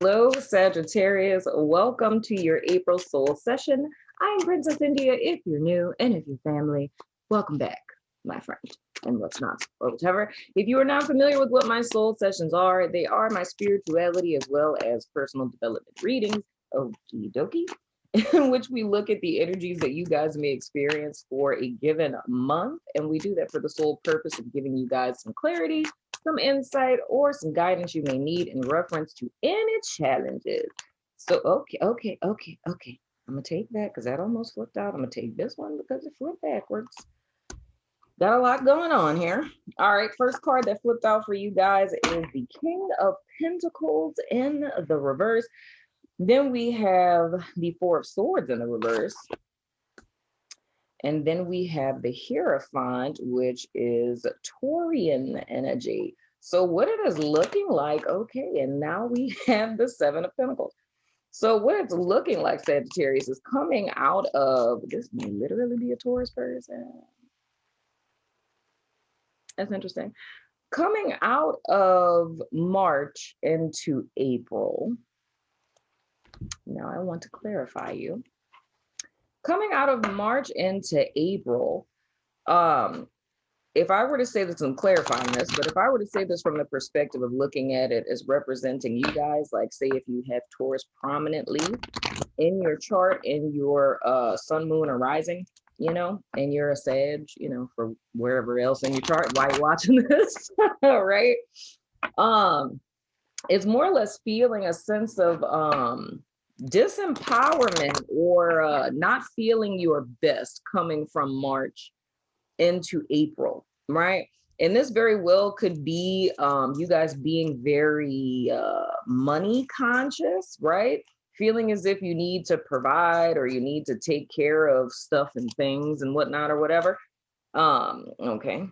Hello, Sagittarius. Welcome to your April soul session. I am Princess India. If you're new and if you're family, welcome back, my friend. And what's not, or whatever. If you are not familiar with what my soul sessions are, they are my spirituality as well as personal development readings. Okie dokie. In which we look at the energies that you guys may experience for a given month. And we do that for the sole purpose of giving you guys some clarity, some insight, or some guidance you may need in reference to any challenges. So, okay. I'm going to take that because that almost flipped out. I'm going to take this one because it flipped backwards. Got a lot going on here. All right, first card that flipped out for you guys is the King of Pentacles in the reverse. Then we have the Four of Swords in the reverse. And then we have the Hierophant, which is Taurian energy. So what it is looking like, okay, and now we have the Seven of Pentacles. So what it's looking like, Sagittarius, is coming out of, this may literally be a Taurus person. That's interesting. Coming out of March into April. Now I want to clarify you. Coming out of March into April, if I were to say this, I'm clarifying this, but if I were to say this from the perspective of looking at it as representing you guys, like say if you have Taurus prominently in your chart, in your sun, moon, or rising, you know, and you're a Sag, you know, for wherever else in your chart while you're watching this, right? It's more or less feeling a sense of disempowerment or not feeling your best coming from March into April, right? And this very well could be you guys being very money conscious, right? Feeling as if you need to provide or you need to take care of stuff and things and whatnot or whatever. Okay.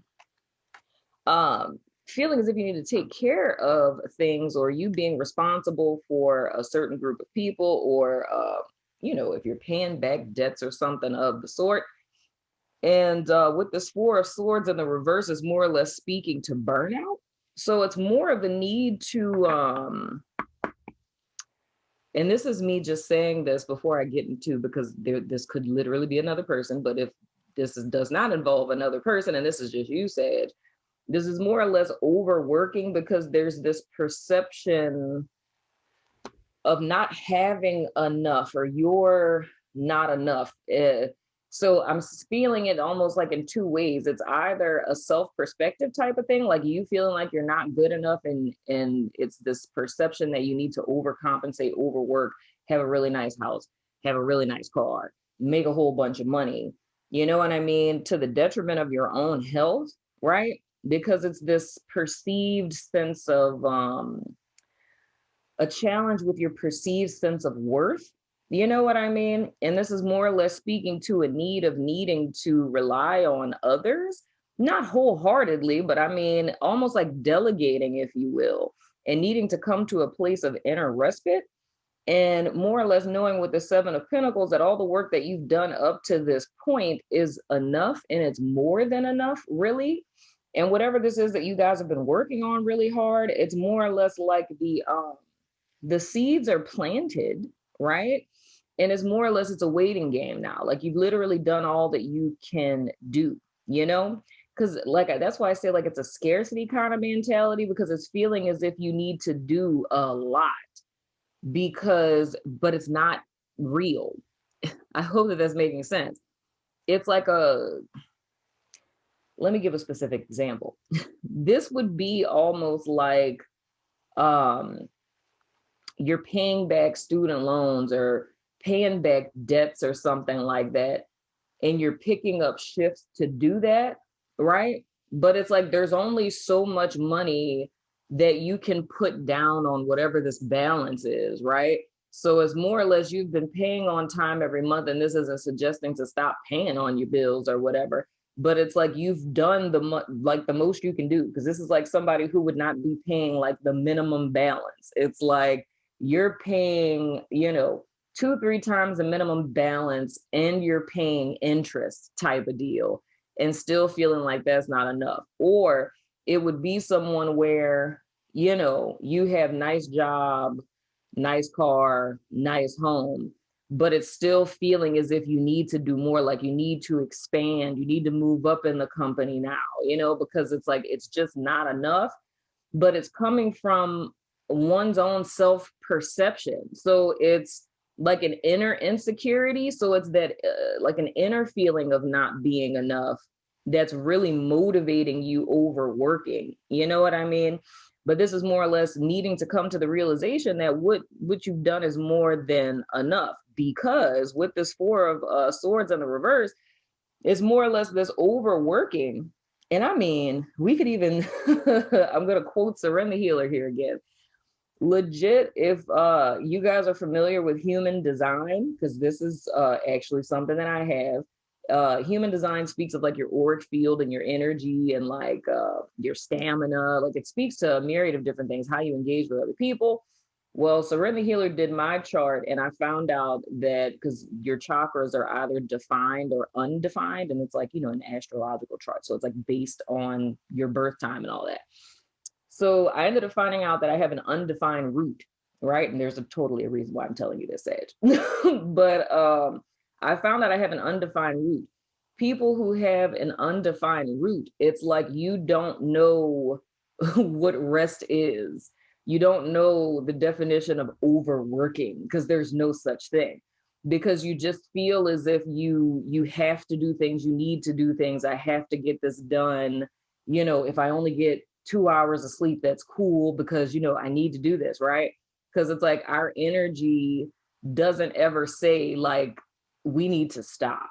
Feeling as if you need to take care of things, or you being responsible for a certain group of people, or you know, if you're paying back debts or something of the sort. And with this Four of Swords in the reverse is more or less speaking to burnout. So it's more of a need to and this is me just saying this before I get into, because this could literally be another person, but if this does not involve another person and this is just you, Sag, this is more or less overworking, because there's this perception of not having enough, or you're not enough. So I'm feeling it almost like in two ways. It's either a self-perspective type of thing, like you feeling like you're not good enough, and it's this perception that you need to overcompensate, overwork, have a really nice house, have a really nice car, make a whole bunch of money. You know what I mean? To the detriment of your own health, right? Because it's this perceived sense of a challenge with your perceived sense of worth. You know what I mean? And this is more or less speaking to a need of needing to rely on others, not wholeheartedly, but I mean, almost like delegating, if you will, and needing to come to a place of inner respite, and more or less knowing with the Seven of Pentacles that all the work that you've done up to this point is enough, and it's more than enough, really. And whatever this is that you guys have been working on really hard, it's more or less like the seeds are planted, right? And it's more or less, it's a waiting game now. Like you've literally done all that you can do, you know? Because like that's why I say like it's a scarcity kind of mentality, because it's feeling as if you need to do a lot, but it's not real. I hope that that's making sense. It's like let me give a specific example. This would be almost like you're paying back student loans or paying back debts or something like that, and you're picking up shifts to do that, right? But it's like there's only so much money that you can put down on whatever this balance is, right? So it's more or less you've been paying on time every month, and this isn't suggesting to stop paying on your bills or whatever, but it's like you've done the most you can do, because this is like somebody who would not be paying like the minimum balance. It's like you're paying, you know, 2-3 times the minimum balance, and you're paying interest type of deal, and still feeling like that's not enough. Or it would be someone where, you know, you have nice job, nice car, nice home, but it's still feeling as if you need to do more, like you need to expand, you need to move up in the company now, because it's like it's just not enough, but it's coming from one's own self-perception. So it's like an inner insecurity. So it's that like an inner feeling of not being enough that's really motivating you overworking. You know what I mean? But this is more or less needing to come to the realization that what you've done is more than enough, because with this four of swords in the reverse, it's more or less this overworking. And I mean, we could even, I'm going to quote Surrender Healer here again. Legit, if you guys are familiar with human design, because this is actually something that I have. Human design speaks of like your auric field and your energy and like your stamina. Like it speaks to a myriad of different things, how you engage with other people. Well, Surrender Healer did my chart, and I found out that because your chakras are either defined or undefined, and it's like, an astrological chart. So it's like based on your birth time and all that. So I ended up finding out that I have an undefined root, right? And there's totally a reason why I'm telling you this, Sage. But I found that I have an undefined root. People who have an undefined root, it's like you don't know what rest is. You don't know the definition of overworking, because there's no such thing. Because you just feel as if you have to do things, you need to do things. I have to get this done. If I only get 2 hours of sleep, that's cool, because I need to do this, right? Because it's like our energy doesn't ever say like we need to stop.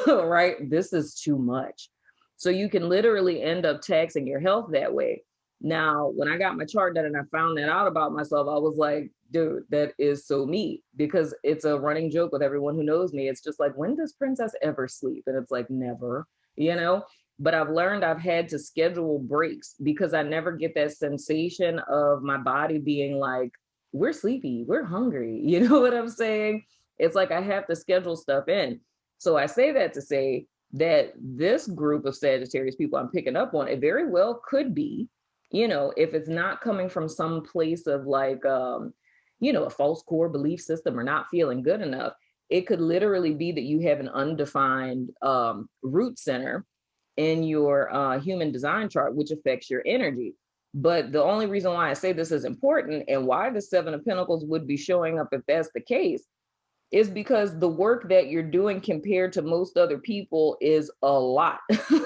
Right? This is too much. So you can literally end up taxing your health that way. Now, when I got my chart done and I found that out about myself, I was like, dude, that is so me, because it's a running joke with everyone who knows me. It's just like, when does Princess ever sleep? And it's like, never, but I've learned I've had to schedule breaks, because I never get that sensation of my body being like, we're sleepy, we're hungry. You know what I'm saying? It's like I have to schedule stuff in. So I say that to say that this group of Sagittarius people I'm picking up on, it very well could be, if it's not coming from some place of like, a false core belief system or not feeling good enough, it could literally be that you have an undefined root center in your human design chart, which affects your energy. But the only reason why I say this is important and why the Seven of Pentacles would be showing up if that's the case is because the work that you're doing compared to most other people is a lot,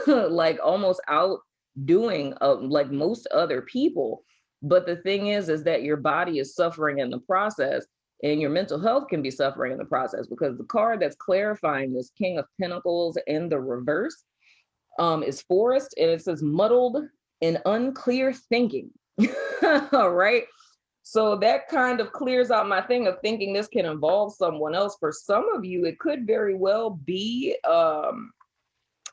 like almost outdoing like most other people. But the thing is that your body is suffering in the process, and your mental health can be suffering in the process, because the card that's clarifying this King of Pentacles in the reverse is Forest, and it says muddled and unclear thinking. All right. So that kind of clears out my thing of thinking this can involve someone else. For some of you, it could very well be,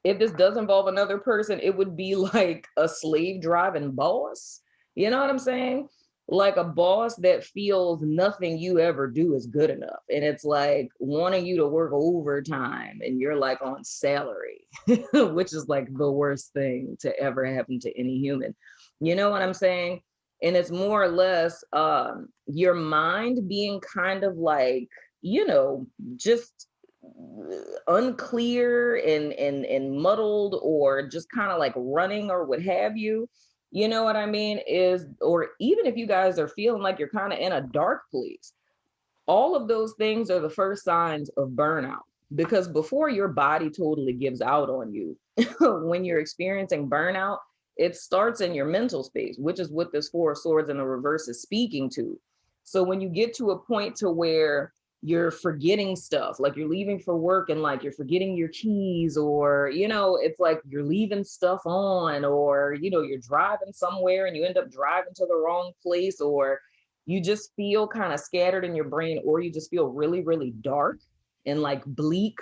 if this does involve another person, it would be like a slave driving boss. You know what I'm saying? Like a boss that feels nothing you ever do is good enough. And it's like wanting you to work overtime and you're like on salary, which is like the worst thing to ever happen to any human. You know what I'm saying? And it's more or less your mind being kind of like, just unclear and muddled, or just kind of like running or what have you. You know what I mean? Or even if you guys are feeling like you're kind of in a dark place, all of those things are the first signs of burnout. Because before your body totally gives out on you, when you're experiencing burnout, it starts in your mental space, which is what this Four of Swords in the reverse is speaking to. So when you get to a point to where you're forgetting stuff, like you're leaving for work and like you're forgetting your keys, or, it's like you're leaving stuff on, or, you're driving somewhere and you end up driving to the wrong place, or you just feel kind of scattered in your brain, or you just feel really, really dark and like bleak.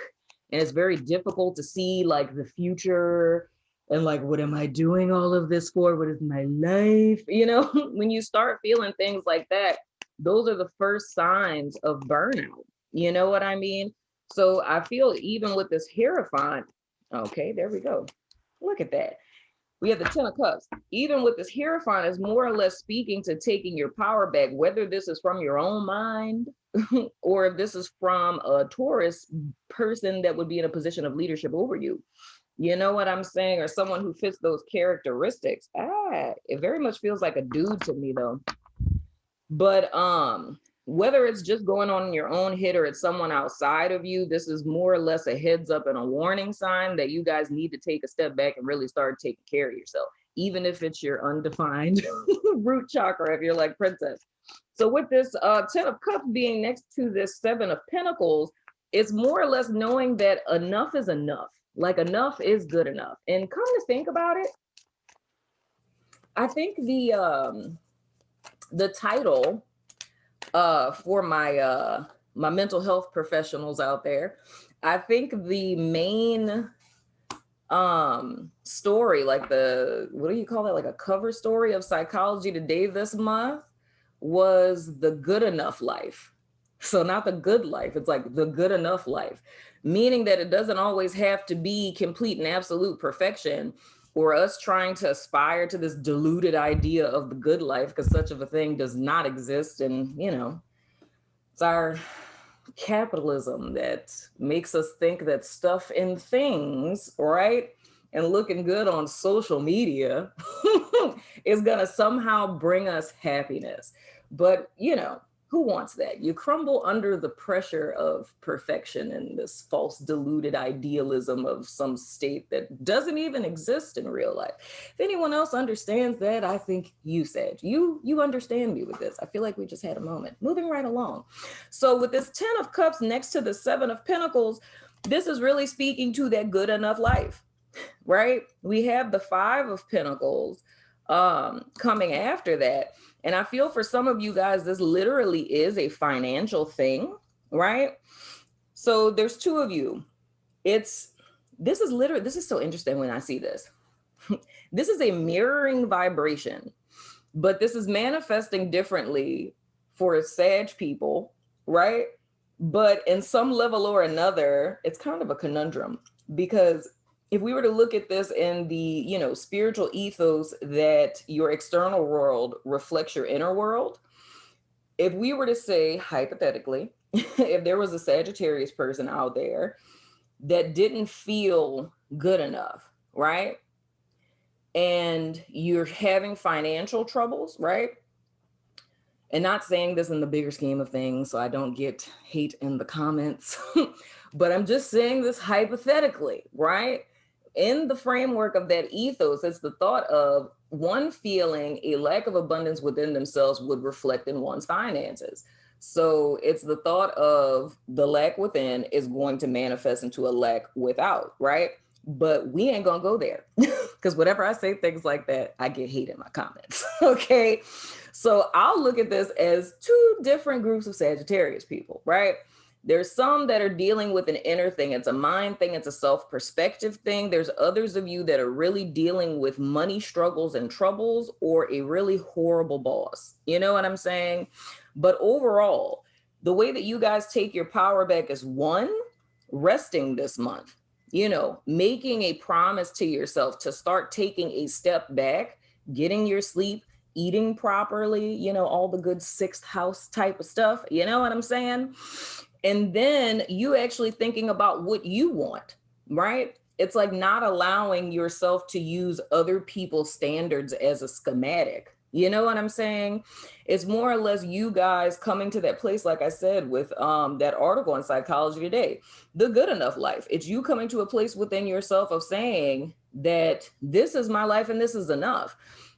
And it's very difficult to see like the future and like, what am I doing all of this for? What is my life? When you start feeling things like that, those are the first signs of burnout. You know what I mean? So I feel even with this Hierophant, okay, there we go. Look at that. We have the Ten of Cups. Even with this Hierophant, is more or less speaking to taking your power back, whether this is from your own mind or if this is from a Taurus person that would be in a position of leadership over you. You know what I'm saying? Or someone who fits those characteristics. It very much feels like a dude to me though. But whether it's just going on in your own head or it's someone outside of you, this is more or less a heads up and a warning sign that you guys need to take a step back and really start taking care of yourself, even if it's your undefined root chakra, if you're like Princess. So with this Ten of Cups being next to this Seven of Pentacles, it's more or less knowing that enough is enough. Like enough is good enough. And come to think about it, I think the title for my my mental health professionals out there, I think the main story, like the, what do you call that, like a cover story of Psychology Today this month, was the good enough life. So not the good life, it's like the good enough life, meaning that it doesn't always have to be complete and absolute perfection, or us trying to aspire to this diluted idea of the good life, because such of a thing does not exist. And, you know, it's our capitalism that makes us think that stuff and things, right, and looking good on social media is gonna somehow bring us happiness. But, you know, who wants that? You crumble under the pressure of perfection and this false deluded idealism of some state that doesn't even exist in real life. If anyone else understands that, I think you said, you understand me with this. I feel like we just had a moment. Moving right along. So with this Ten of Cups next to the Seven of Pentacles, this is really speaking to that good enough life, right? We have the Five of Pentacles coming after that. And I feel for some of you guys, this literally is a financial thing, right? So there's two of you. This is so interesting when I see this. This is a mirroring vibration, but this is manifesting differently for Sag people, right? But in some level or another, it's kind of a conundrum, because if we were to look at this in the, you know, spiritual ethos that your external world reflects your inner world, if we were to say, hypothetically, if there was a Sagittarius person out there that didn't feel good enough, right? And you're having financial troubles, right? And not saying this in the bigger scheme of things, so I don't get hate in the comments, but I'm just saying this hypothetically, right? In the framework of that ethos, it's the thought of one feeling a lack of abundance within themselves would reflect in one's finances. So it's the thought of the lack within is going to manifest into a lack without, right? But we ain't gonna go there, because whenever I say things like that, I get hate in my comments. Okay. So I'll look at this as two different groups of Sagittarius people, right? There's some that are dealing with an inner thing. It's a mind thing. It's a self-perspective thing. There's others of you that are really dealing with money struggles and troubles, or a really horrible boss. You know what I'm saying? But overall, the way that you guys take your power back is one, resting this month, you know, making a promise to yourself to start taking a step back, getting your sleep, eating properly, you know, all the good sixth house type of stuff. You know what I'm saying? And then you actually thinking about what you want, right? It's like not allowing yourself to use other people's standards as a schematic. You know what I'm saying? It's more or less you guys coming to that place, like I said, with that article on Psychology Today, the good enough life. It's you coming to a place within yourself of saying that this is my life and this is enough.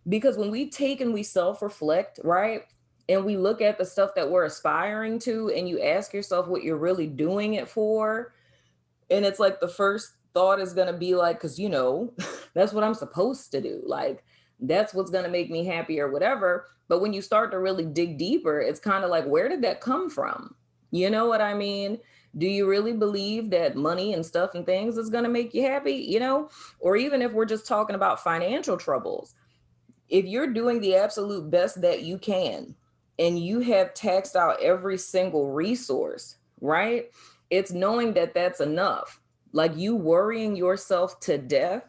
Because when we take and we self-reflect, right? And we look at the stuff that we're aspiring to, and you ask yourself what you're really doing it for. And it's like the first thought is going to be like, because, you know, that's what I'm supposed to do. Like, that's what's going to make me happy or whatever. But when you start to really dig deeper, it's kind of like, where did that come from? You know what I mean? Do you really believe that money and stuff and things is going to make you happy? You know, or even if we're just talking about financial troubles, if you're doing the absolute best that you can, and you have taxed out every single resource, right? It's knowing that that's enough. Like you worrying yourself to death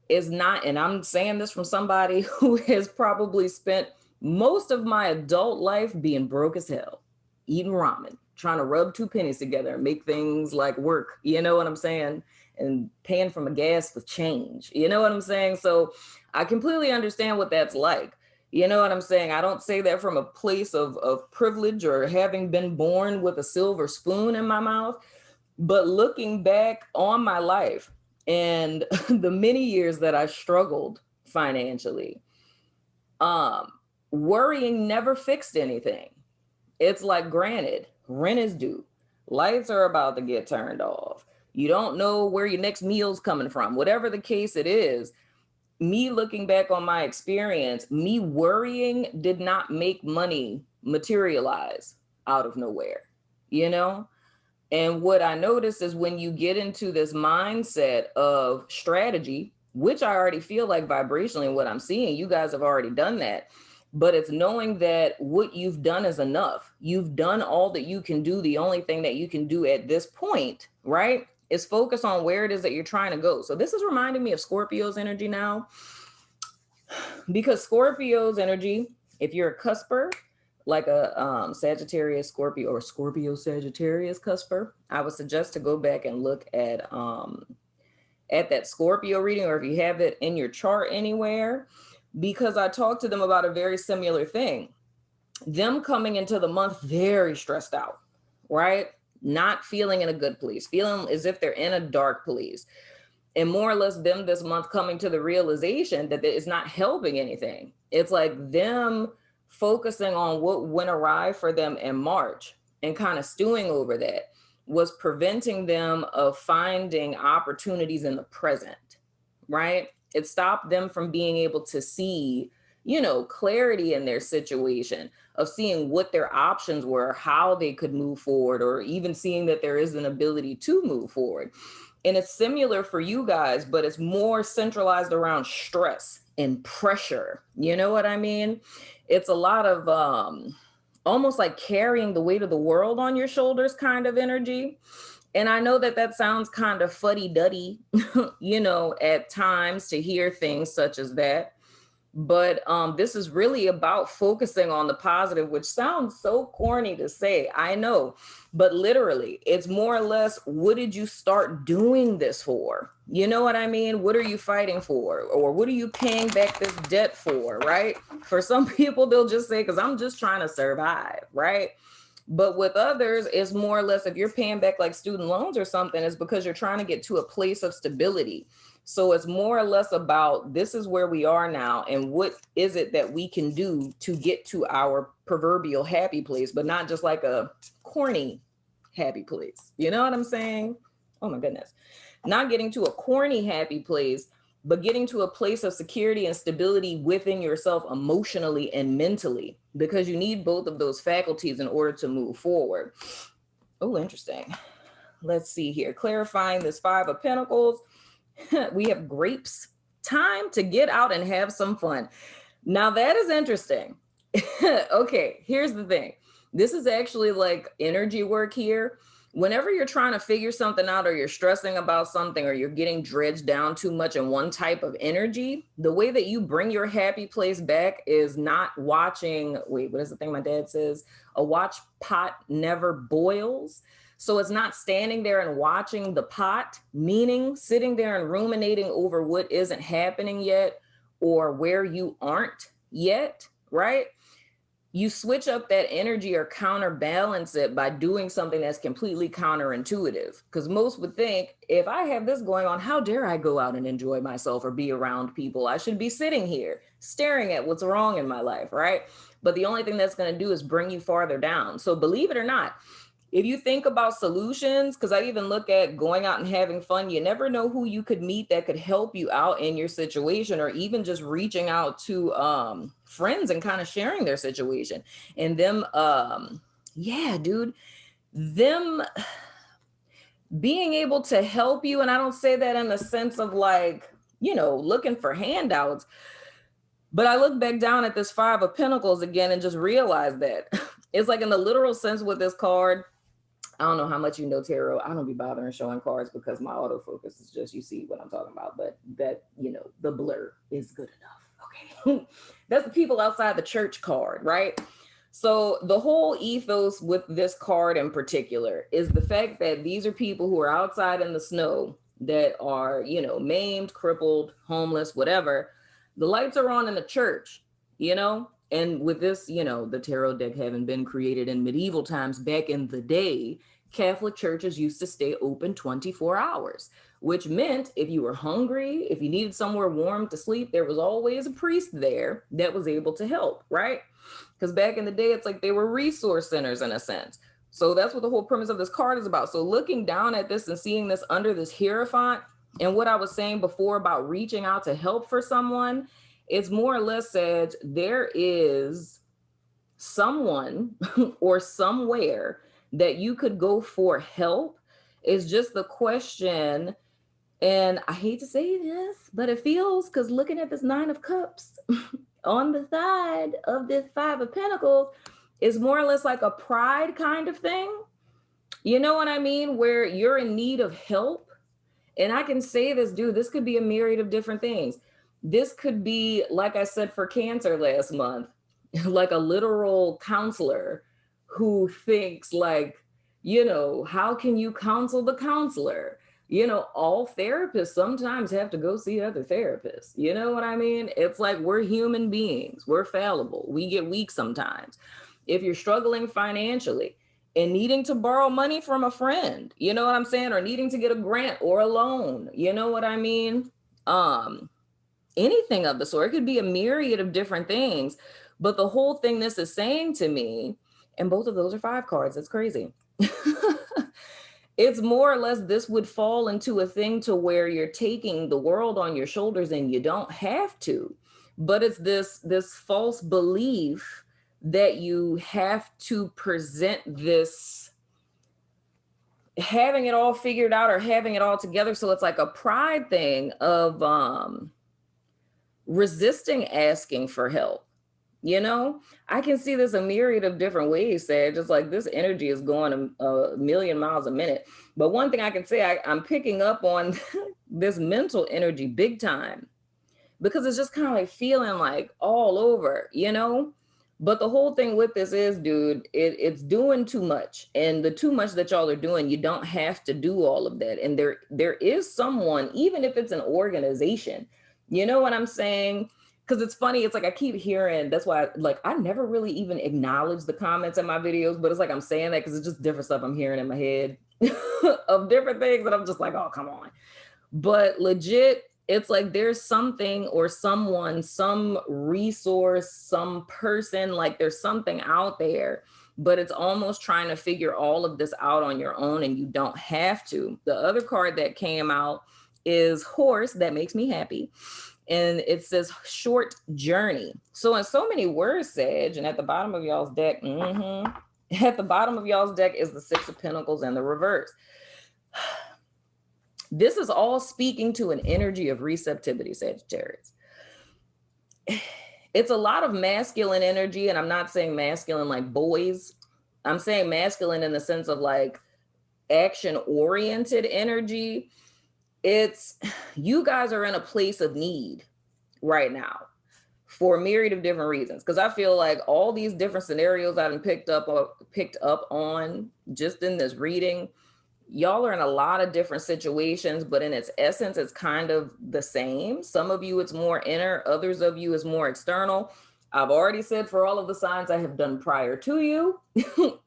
is not, and I'm saying this from somebody who has probably spent most of my adult life being broke as hell, eating ramen, trying to rub two pennies together and make things like work, you know what I'm saying? And paying for my gas with change, you know what I'm saying? So I completely understand what that's like. You know what I'm saying? I don't say that from a place of privilege or having been born with a silver spoon in my mouth, but looking back on my life and the many years that I struggled financially, worrying never fixed anything. It's like, granted, rent is due, lights are about to get turned off. You don't know where your next meal's coming from. Whatever the case it is, me looking back on my experience, me worrying did not make money materialize out of nowhere, you know? And what I noticed is when you get into this mindset of strategy, which I already feel like vibrationally, what I'm seeing, you guys have already done that. But it's knowing that what you've done is enough. You've done all that you can do. The only thing that you can do at this point, right, is focus on where it is that you're trying to go. So this is reminding me of Scorpio's energy now, because Scorpio's energy, if you're a cusper, like a Sagittarius Scorpio or Scorpio Sagittarius cusper, I would suggest to go back and look at that Scorpio reading, or if you have it in your chart anywhere, because I talked to them about a very similar thing. Them coming into the month very stressed out, right? Not feeling in a good place, feeling as if they're in a dark place. And more or less them this month coming to the realization that it's not helping anything. It's like them focusing on what went awry for them in March and kind of stewing over that was preventing them of finding opportunities in the present, right? It stopped them from being able to see, you know, clarity in their situation, of seeing what their options were, how they could move forward, or even seeing that there is an ability to move forward. And it's similar for you guys, but it's more centralized around stress and pressure. You know what I mean? It's a lot of almost like carrying the weight of the world on your shoulders kind of energy. And I know that that sounds kind of fuddy-duddy, you know, at times to hear things such as that. But this is really about focusing on the positive, which sounds so corny to say, I know, but literally it's more or less, what did you start doing this for? You know what I mean? What are you fighting for? Or what are you paying back this debt for, right? For some people, they'll just say, because I'm just trying to survive, right? But with others, it's more or less, if you're paying back like student loans or something, it's because you're trying to get to a place of stability. So it's more or less about, this is where we are now, and what is it that we can do to get to our proverbial happy place, but not just like a corny happy place. You know what I'm saying? Oh my goodness. Not getting to a corny happy place, but getting to a place of security and stability within yourself emotionally and mentally, because you need both of those faculties in order to move forward. Oh, interesting. Let's see here. Clarifying this Five of Pentacles. We have grapes, time to get out and have some fun. Now that is interesting. Okay, here's the thing. This is actually like energy work here. Whenever you're trying to figure something out, or you're stressing about something, or you're getting dredged down too much in one type of energy, the way that you bring your happy place back is not watching, wait, what is the thing my dad says? A watch pot never boils. So it's not standing there and watching the pot, meaning sitting there and ruminating over what isn't happening yet, or where you aren't yet, right? You switch up that energy or counterbalance it by doing something that's completely counterintuitive. Because most would think, if I have this going on, how dare I go out and enjoy myself or be around people? I should be sitting here staring at what's wrong in my life, right? But the only thing that's going to do is bring you farther down. So believe it or not, if you think about solutions, because I even look at going out and having fun, you never know who you could meet that could help you out in your situation, or even just reaching out to friends and kind of sharing their situation. And them, yeah, dude, them being able to help you. And I don't say that in the sense of like, you know, looking for handouts, but I look back down at this Five of Pentacles again and just realize that it's like, in the literal sense with this card, I don't know how much you know tarot. I don't be bothering showing cards because my autofocus is just, you see what I'm talking about. But that, the blur is good enough. Okay. That's the people outside the church card, right? So the whole ethos with this card in particular is the fact that these are people who are outside in the snow that are, maimed, crippled, homeless, whatever. The lights are on in the church, and with this, the tarot deck having been created in medieval times back in the day, Catholic churches used to stay open 24 hours, which meant if you were hungry, if you needed somewhere warm to sleep, there was always a priest there that was able to help, right? Because back in the day, it's like they were resource centers in a sense. So that's what the whole premise of this card is about. So looking down at this and seeing this under this Hierophant, and what I was saying before about reaching out to help for someone, it's more or less said there is someone or somewhere that you could go for help. It's just the question, and I hate to say this, but it feels, because looking at this Nine of Cups on the side of this Five of Pentacles is more or less like a pride kind of thing. You know what I mean? Where you're in need of help. And I can say this, dude, this could be a myriad of different things. This could be, like I said, for Cancer last month, like a literal counselor who thinks like, how can you counsel the counselor? All therapists sometimes have to go see other therapists. You know what I mean? It's like we're human beings. We're fallible. We get weak sometimes. If you're struggling financially and needing to borrow money from a friend, you know what I'm saying? Or needing to get a grant or a loan, you know what I mean? Anything of the sort. It could be a myriad of different things. But the whole thing this is saying to me, and both of those are 5 cards. It's crazy. It's more or less this would fall into a thing to where you're taking the world on your shoulders and you don't have to. But it's this false belief that you have to present this having it all figured out or having it all together. So it's like a pride thing of resisting asking for help. I can see this a myriad of different ways, Sag. Just like this energy is going a million miles a minute. But one thing I can say, I'm picking up on this mental energy big time, because it's just kind of like feeling like all over, But the whole thing with this is, dude, it's doing too much. And the too much that y'all are doing, you don't have to do all of that. And there is someone, even if it's an organization, you know what I'm saying? Because it's funny, it's like I keep hearing, that's why I never really even acknowledge the comments in my videos, but it's like I'm saying that because it's just different stuff I'm hearing in my head of different things that I'm just like, oh, come on. But legit, it's like there's something or someone, some resource, some person, like there's something out there, but it's almost trying to figure all of this out on your own, and you don't have to. The other card that came out is Horse. That makes me happy. And it says short journey. So in so many words, Sag, and at the bottom of y'all's deck, at the bottom of y'all's deck is the 6 of Pentacles in the reverse. This is all speaking to an energy of receptivity, Sagittarius. It's a lot of masculine energy, and I'm not saying masculine like boys. I'm saying masculine in the sense of like action-oriented energy. It's, you guys are in a place of need right now for a myriad of different reasons. Because I feel like all these different scenarios I've picked up on just in this reading, y'all are in a lot of different situations, but in its essence, it's kind of the same. Some of you, it's more inner. Others of you is more external. I've already said for all of the signs I have done prior to you,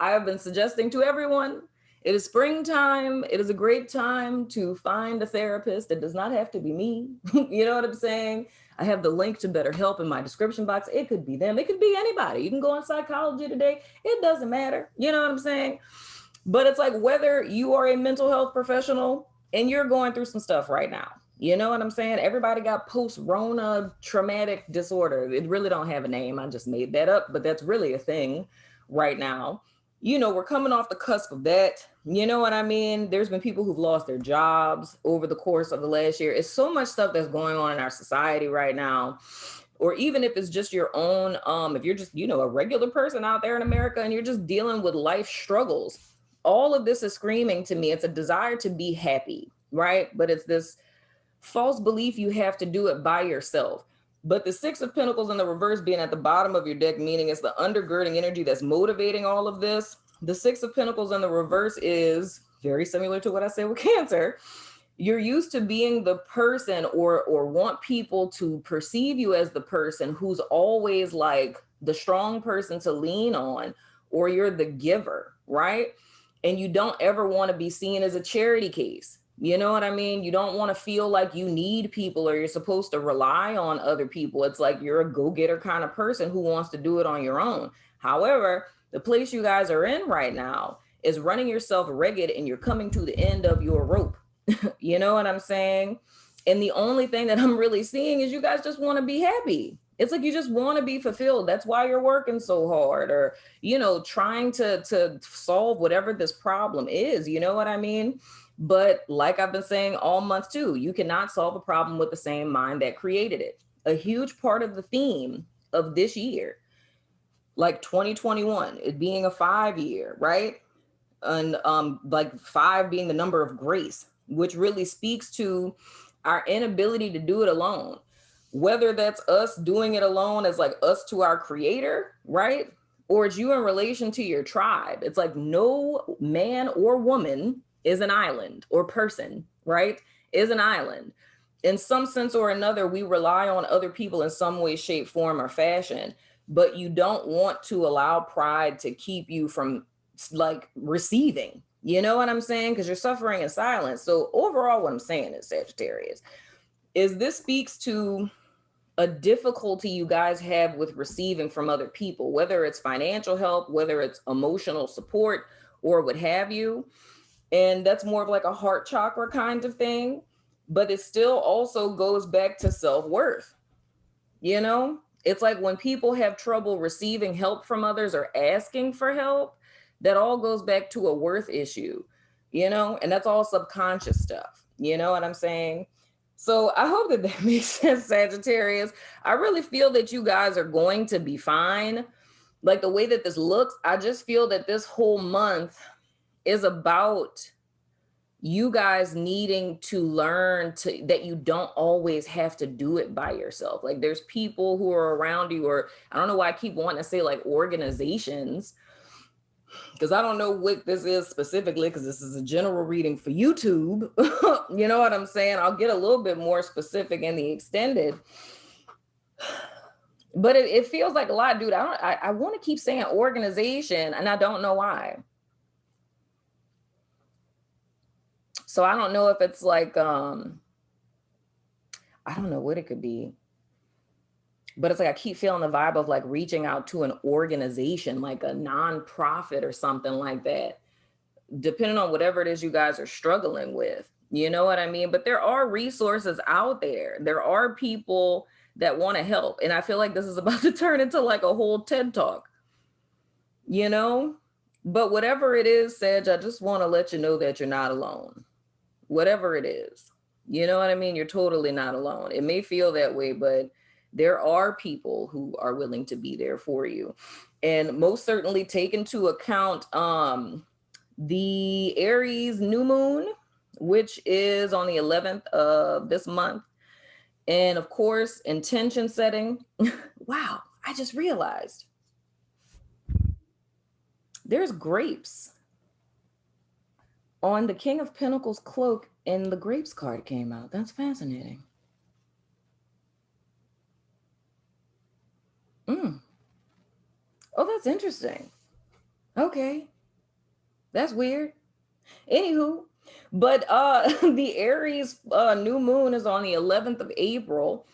I have been suggesting to everyone, it is springtime. It is a great time to find a therapist. It does not have to be me. You know what I'm saying? I have the link to BetterHelp in my description box. It could be them. It could be anybody. You can go on Psychology Today. It doesn't matter. You know what I'm saying? But it's like whether you are a mental health professional and you're going through some stuff right now. You know what I'm saying? Everybody got post-Rona traumatic disorder. It really don't have a name. I just made that up, but that's really a thing right now. We're coming off the cusp of that. You know what I mean? There's been people who've lost their jobs over the course of the last year. It's so much stuff that's going on in our society right now. Or even if it's just your own, if you're just, a regular person out there in America and you're just dealing with life struggles, all of this is screaming to me. It's a desire to be happy, right? But it's this false belief you have to do it by yourself. But the Six of Pentacles in the reverse being at the bottom of your deck, meaning it's the undergirding energy that's motivating all of this. The Six of Pentacles in the reverse is very similar to what I said with Cancer. You're used to being the person or want people to perceive you as the person who's always like the strong person to lean on, or you're the giver, right? And you don't ever want to be seen as a charity case. You know what I mean? You don't want to feel like you need people or you're supposed to rely on other people. It's like you're a go-getter kind of person who wants to do it on your own. However, the place you guys are in right now is running yourself ragged and you're coming to the end of your rope. You know what I'm saying? And the only thing that I'm really seeing is you guys just want to be happy. It's like you just want to be fulfilled. That's why you're working so hard, or, you know, trying to solve whatever this problem is. You know what I mean? But like I've been saying all month too, you cannot solve a problem with the same mind that created it. A huge part of the theme of this year, like 2021, it being a 5-year, right? And like 5 being the number of grace, which really speaks to our inability to do it alone. Whether that's us doing it alone as like us to our creator, right? Or it's you in relation to your tribe. It's like no man or woman is an island, or person, right? Is an island. In some sense or another, we rely on other people in some way, shape, form, or fashion, but you don't want to allow pride to keep you from like receiving. You know what I'm saying? Because you're suffering in silence. So overall, what I'm saying is, Sagittarius, is this speaks to a difficulty you guys have with receiving from other people, whether it's financial help, whether it's emotional support, or what have you. And that's more of like a heart chakra kind of thing. But it still also goes back to self-worth. You know, it's like when people have trouble receiving help from others or asking for help, that all goes back to a worth issue, you know, and that's all subconscious stuff. You know what I'm saying? So I hope that that makes sense, Sagittarius. I really feel that you guys are going to be fine. Like the way that this looks, I just feel that this whole month is about you guys needing to learn to that you don't always have to do it by yourself. Like there's people who are around you, or I don't know why I keep wanting to say like organizations, because I don't know what this is specifically, because this is a general reading for YouTube. You know what I'm saying? I'll get a little bit more specific in the extended. But it feels like a lot, dude. I want to keep saying organization, and I don't know why. So I don't know if it's like, I don't know what it could be. But it's like I keep feeling the vibe of like reaching out to an organization, like a nonprofit or something like that, depending on whatever it is you guys are struggling with. You know what I mean? But there are resources out there. There are people that want to help. And I feel like this is about to turn into like a whole TED Talk, you know? But whatever it is, Sag, I just want to let you know that you're not alone. Whatever it is, you know what I mean? You're totally not alone. It may feel that way, but there are people who are willing to be there for you. And most certainly take into account the Aries new moon, which is on the 11th of this month. And of course, intention setting. Wow, I just realized there's grapes on the King of Pentacles cloak, and the grapes card came out. That's fascinating. Oh, that's interesting. Okay. That's weird. Anywho, but the Aries new moon is on the 11th of April.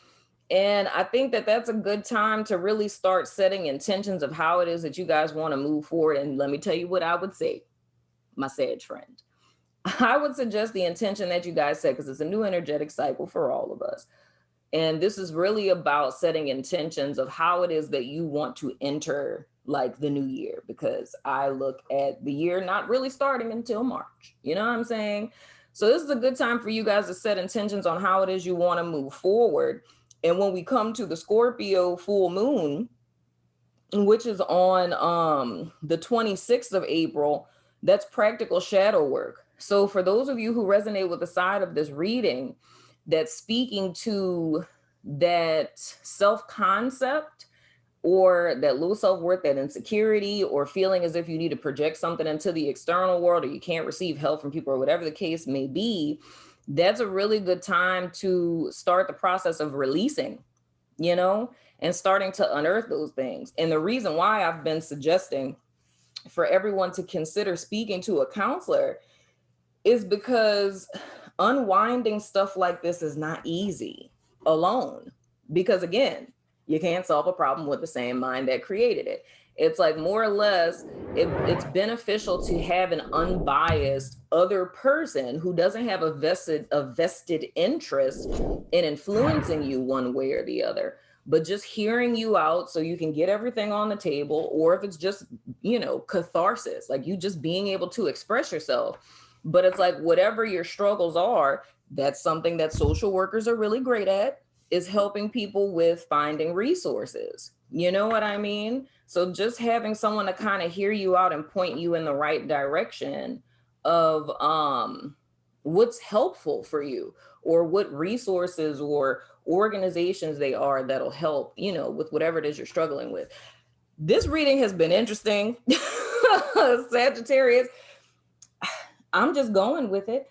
And I think that that's a good time to really start setting intentions of how it is that you guys want to move forward. And let me tell you what I would say, my Sag friend. I would suggest the intention that you guys set, because it's a new energetic cycle for all of us. And this is really about setting intentions of how it is that you want to enter like the new year, because I look at the year not really starting until March. You know what I'm saying? So this is a good time for you guys to set intentions on how it is you want to move forward. And when we come to the Scorpio full moon, which is on the 26th of April, That's practical shadow work. So for those of you who resonate with the side of this reading that's speaking to that self-concept or that low self-worth, that insecurity, or feeling as if you need to project something into the external world, or you can't receive help from people, or whatever the case may be, that's a really good time to start the process of releasing, you know, and starting to unearth those things. And the reason why I've been suggesting for everyone to consider speaking to a counselor is because unwinding stuff like this is not easy alone. Because again, you can't solve a problem with the same mind that created it. It's like more or less, it's beneficial to have an unbiased other person who doesn't have a vested interest in influencing you one way or the other, but just hearing you out so you can get everything on the table, or if it's just, you know, catharsis, like you just being able to express yourself. But it's like whatever your struggles are, that's something that social workers are really great at, is helping people with finding resources. You know what I mean? So just having someone to kind of hear you out and point you in the right direction of what's helpful for you, or what resources or organizations they are that'll help, you know, with whatever it is you're struggling with. This reading has been interesting. Sagittarius, I'm just going with it.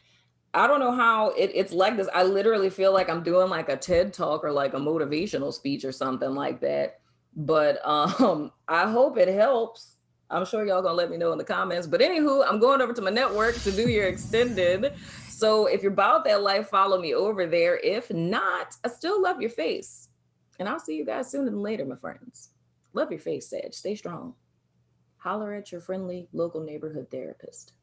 I don't know how it's like this. I literally feel like I'm doing like a TED talk or like a motivational speech or something like that. But I hope it helps. I'm sure y'all gonna let me know in the comments. But anywho, I'm going over to my network to do your extended. So if you're about that life, follow me over there. If not, I still love your face. And I'll see you guys sooner than later, my friends. Love your face, Sag. Stay strong. Holler at your friendly local neighborhood therapist.